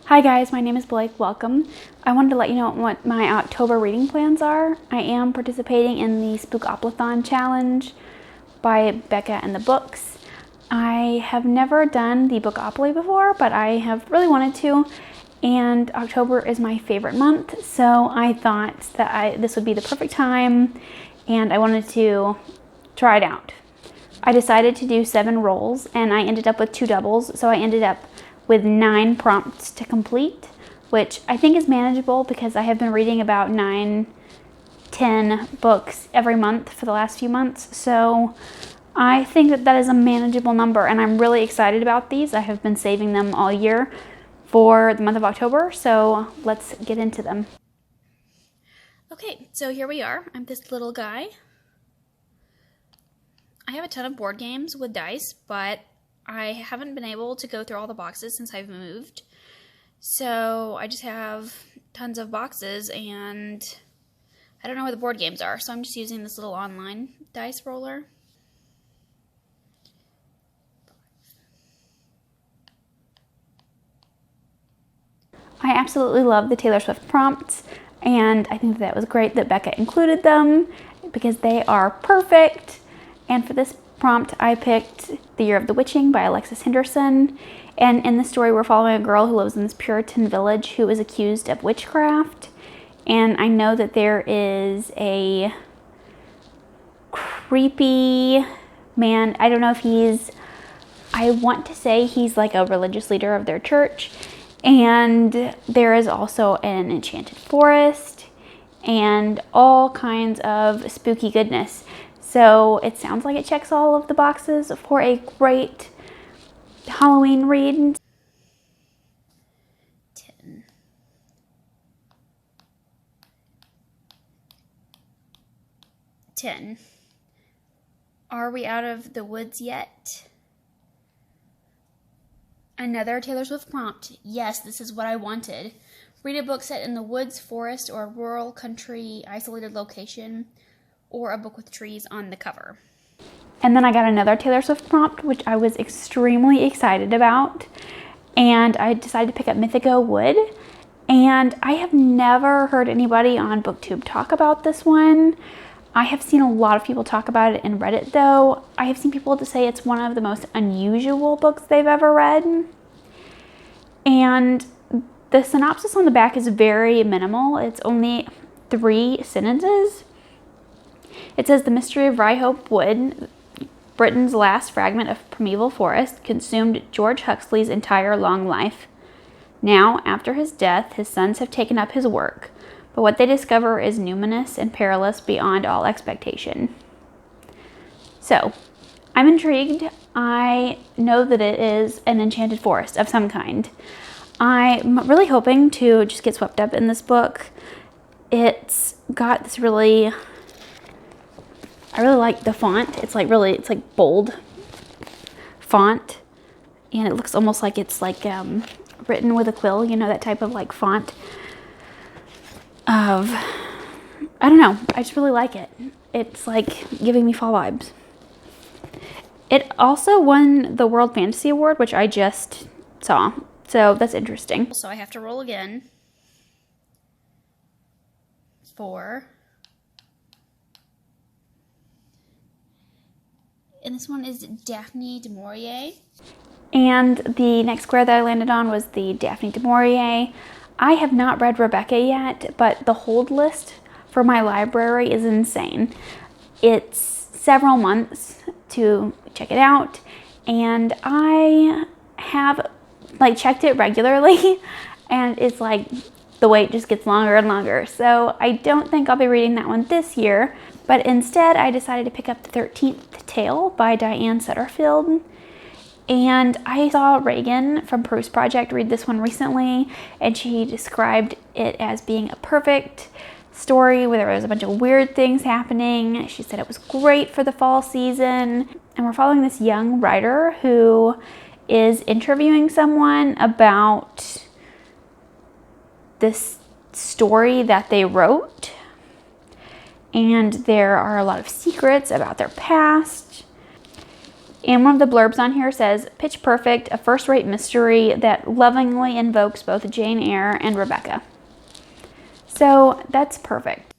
Hi guys, my name is Blake. Welcome. I wanted to let you know what my October reading plans are. I am participating in the Spookoplathon challenge by Becca and the Books. I have never done the Bookopoly before, but I have really wanted to, and October is my favorite month, so I thought that this would be the perfect time, and I wanted to try it out. I decided to do 7 rolls, and I ended up with 2 doubles, so I ended up with 9 prompts to complete, which I think is manageable because I have been reading about 9-10 books every month for the last few months. So I think that is a manageable number, and I'm really excited about these. I have been saving them all year for the month of October, so let's get into them. Okay, so here we are. I'm this little guy. I have a ton of board games with dice, but I haven't been able to go through all the boxes since I've moved. So I just have tons of boxes and I don't know where the board games are. So I'm just using this little online dice roller. I absolutely love the Taylor Swift prompts, and I think that was great that Becca included them because they are perfect. And for this prompt, I picked The Year of the Witching by Alexis Henderson. And in the story, we're following a girl who lives in this Puritan village who is accused of witchcraft. And I know that there is a creepy man. I don't know if I want to say he's like a religious leader of their church. And there is also an enchanted forest and all kinds of spooky goodness. So it sounds like it checks all of the boxes for a great Halloween read. 10. Are we out of the woods yet? Another Taylor Swift prompt. Yes, this is what I wanted. Read a book set in the woods, forest, or a rural, country, isolated location, or a book with trees on the cover. And then I got another Taylor Swift prompt, which I was extremely excited about. And I decided to pick up Mythico Wood. And I have never heard anybody on BookTube talk about this one. I have seen a lot of people talk about it in Reddit though. I have seen people to say it's one of the most unusual books they've ever read. And the synopsis on the back is very minimal. It's only 3 sentences. It says, the mystery of Ryehope Wood, Britain's last fragment of primeval forest, consumed George Huxley's entire long life. Now, after his death, his sons have taken up his work, but what they discover is numinous and perilous beyond all expectation. So, I'm intrigued. I know that it is an enchanted forest of some kind. I'm really hoping to just get swept up in this book. It's got this I really like the font. It's like bold font, and it looks almost like it's like written with a quill, you know, that type of like font of, I don't know, I just really like it. It's like giving me fall vibes. It also won the World Fantasy Award, which I just saw, so that's interesting. So I have to roll again. 4. And this one is Daphne du Maurier. And the next square that I landed on was the Daphne du Maurier. I have not read Rebecca yet, but the hold list for my library is insane. It's several months to check it out, and I have like checked it regularly, and it's like the wait just gets longer and longer. So I don't think I'll be reading that one this year, but instead I decided to pick up The 13th Tale by Diane Setterfield. And I saw Reagan from Proust Project read this one recently, and she described it as being a perfect story where there was a bunch of weird things happening. She said it was great for the fall season. And we're following this young writer who is interviewing someone about this story that they wrote. And there are a lot of secrets about their past. And one of the blurbs on here says, "Pitch Perfect, a first-rate mystery that lovingly invokes both Jane Eyre and Rebecca." So that's perfect.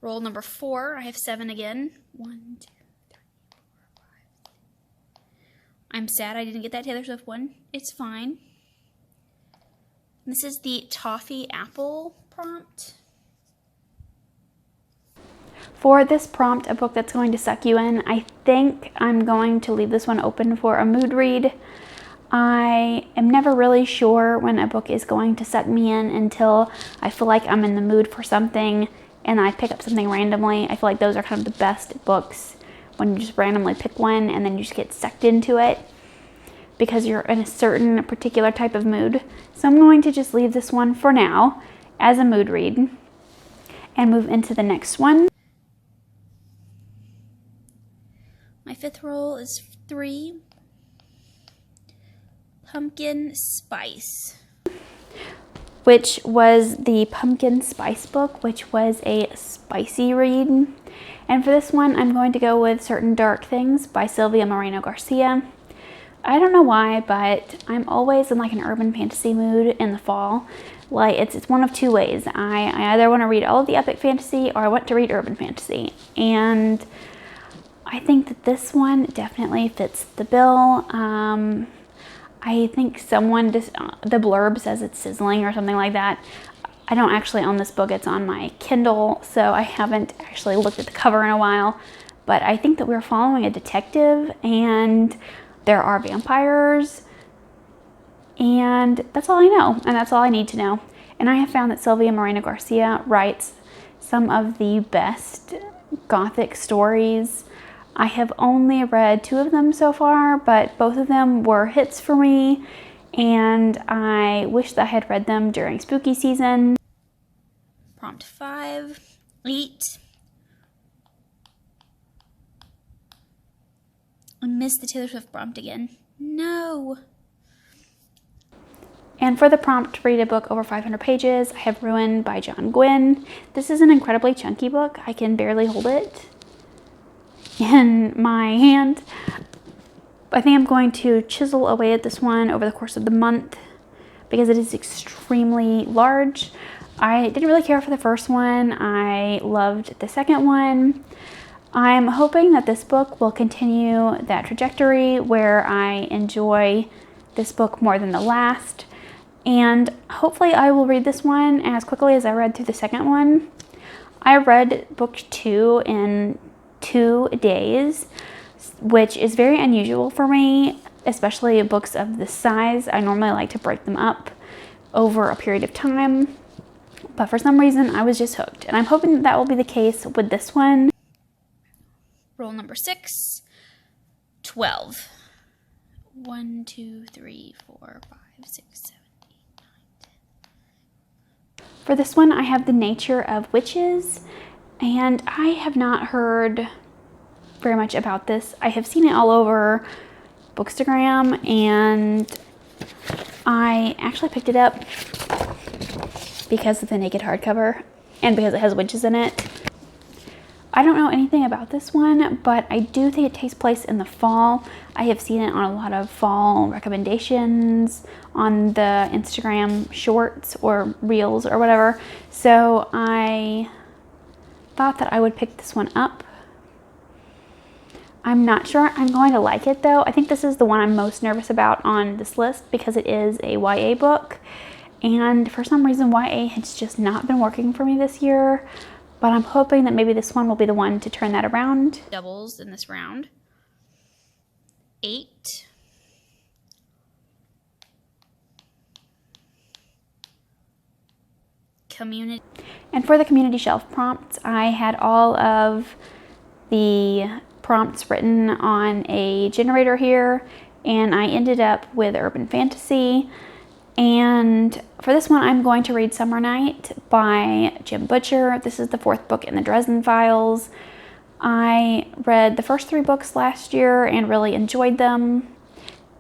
Roll number 4. I have 7 again. 1, 2, 3, 4, 5. I'm sad I didn't get that Taylor Swift one. It's fine. This is the Toffee Apple prompt. For this prompt, a book that's going to suck you in, I think I'm going to leave this one open for a mood read. I am never really sure when a book is going to suck me in until I feel like I'm in the mood for something and I pick up something randomly. I feel like those are kind of the best books, when you just randomly pick one and then you just get sucked into it because you're in a certain particular type of mood. So I'm going to just leave this one for now as a mood read and move into the next one. My 5th roll is 3. Pumpkin Spice, which was the Pumpkin Spice book, which was a spicy read. And for this one, I'm going to go with Certain Dark Things by Sylvia Moreno Garcia. I don't know why, but I'm always in like an urban fantasy mood in the fall. Like it's one of two ways. I either want to read all of the epic fantasy or I want to read urban fantasy. And I think that this one definitely fits the bill. I think someone just, the blurb says it's sizzling or something like that. I don't actually own this book. It's on my Kindle, so I haven't actually looked at the cover in a while. But I think that we're following a detective and there are vampires. And that's all I know, and that's all I need to know. And I have found that Sylvia Moreno Garcia writes some of the best Gothic stories. I have only read 2 of them so far, but both of them were hits for me, and I wish that I had read them during spooky season. Prompt 5, 8. I missed the Taylor Swift prompt again. No. And for the prompt to read a book over 500 pages, I have Ruin by John Gwynne. This is an incredibly chunky book. I can barely hold it in my hand. I think I'm going to chisel away at this one over the course of the month because it is extremely large. I didn't really care for the first one. I loved the second one. I'm hoping that this book will continue that trajectory where I enjoy this book more than the last. And hopefully I will read this one as quickly as I read through the second one. I read book 2 in 2 days, which is very unusual for me, especially books of this size. I normally like to break them up over a period of time, but for some reason I was just hooked, and I'm hoping that will be the case with this one. Roll number 6, 12. 1, 2, 3, 4, 5, 6, 7, 8, 9, 10. For this one, I have The Nature of Witches. And I have not heard very much about this. I have seen it all over Bookstagram, and I actually picked it up because of the naked hardcover and because it has witches in it. I don't know anything about this one, but I do think it takes place in the fall. I have seen it on a lot of fall recommendations on the Instagram shorts or reels or whatever. So I thought that I would pick this one up. I'm not sure I'm going to like it though. I think this is the one I'm most nervous about on this list because it is a YA book, and for some reason YA has just not been working for me this year, but I'm hoping that maybe this one will be the one to turn that around. Doubles in this round. 8. Community. And for the community shelf prompts, I had all of the prompts written on a generator here, and I ended up with urban fantasy. And for this one, I'm going to read Summer Night by Jim Butcher. This is the 4th book in the Dresden Files. I read the first 3 books last year and really enjoyed them,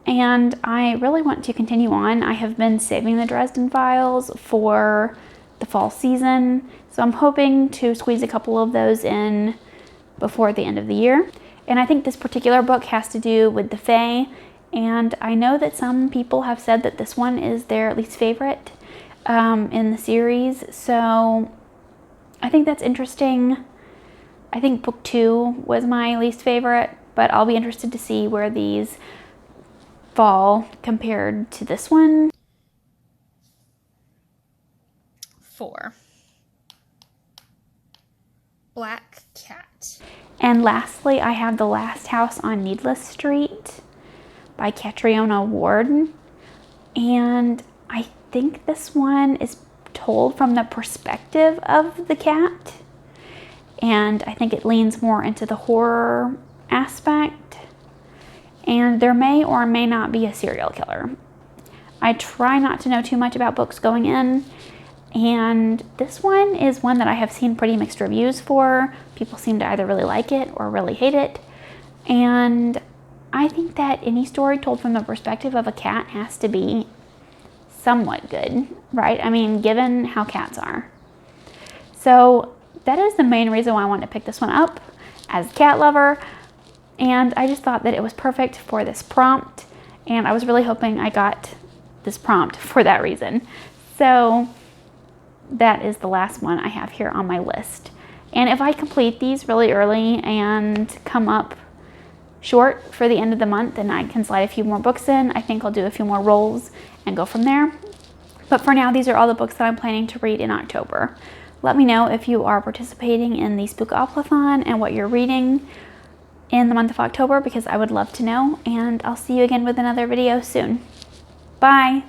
and I really want to continue on. I have been saving the Dresden Files for the fall season, so I'm hoping to squeeze a couple of those in before the end of the year. And I think this particular book has to do with the Fae, and I know that some people have said that this one is their least favorite in the series, so I think that's interesting. I think book 2 was my least favorite, but I'll be interested to see where these fall compared to this one. 4. Black Cat. And lastly, I have The Last House on Needless Street by Catriona Ward. And I think this one is told from the perspective of the cat. And I think it leans more into the horror aspect. And there may or may not be a serial killer. I try not to know too much about books going in. And this one is one that I have seen pretty mixed reviews for. People seem to either really like it or really hate it. And I think that any story told from the perspective of a cat has to be somewhat good, right? I mean, given how cats are. So that is the main reason why I wanted to pick this one up as a cat lover. And I just thought that it was perfect for this prompt. And I was really hoping I got this prompt for that reason. So that is the last one I have here on my list. And if I complete these really early and come up short for the end of the month, then I can slide a few more books in. I think I'll do a few more rolls and go from there. But for now, these are all the books that I'm planning to read in October. Let me know if you are participating in the Spookoplathon and what you're reading in the month of October, because I would love to know. And I'll see you again with another video soon. Bye!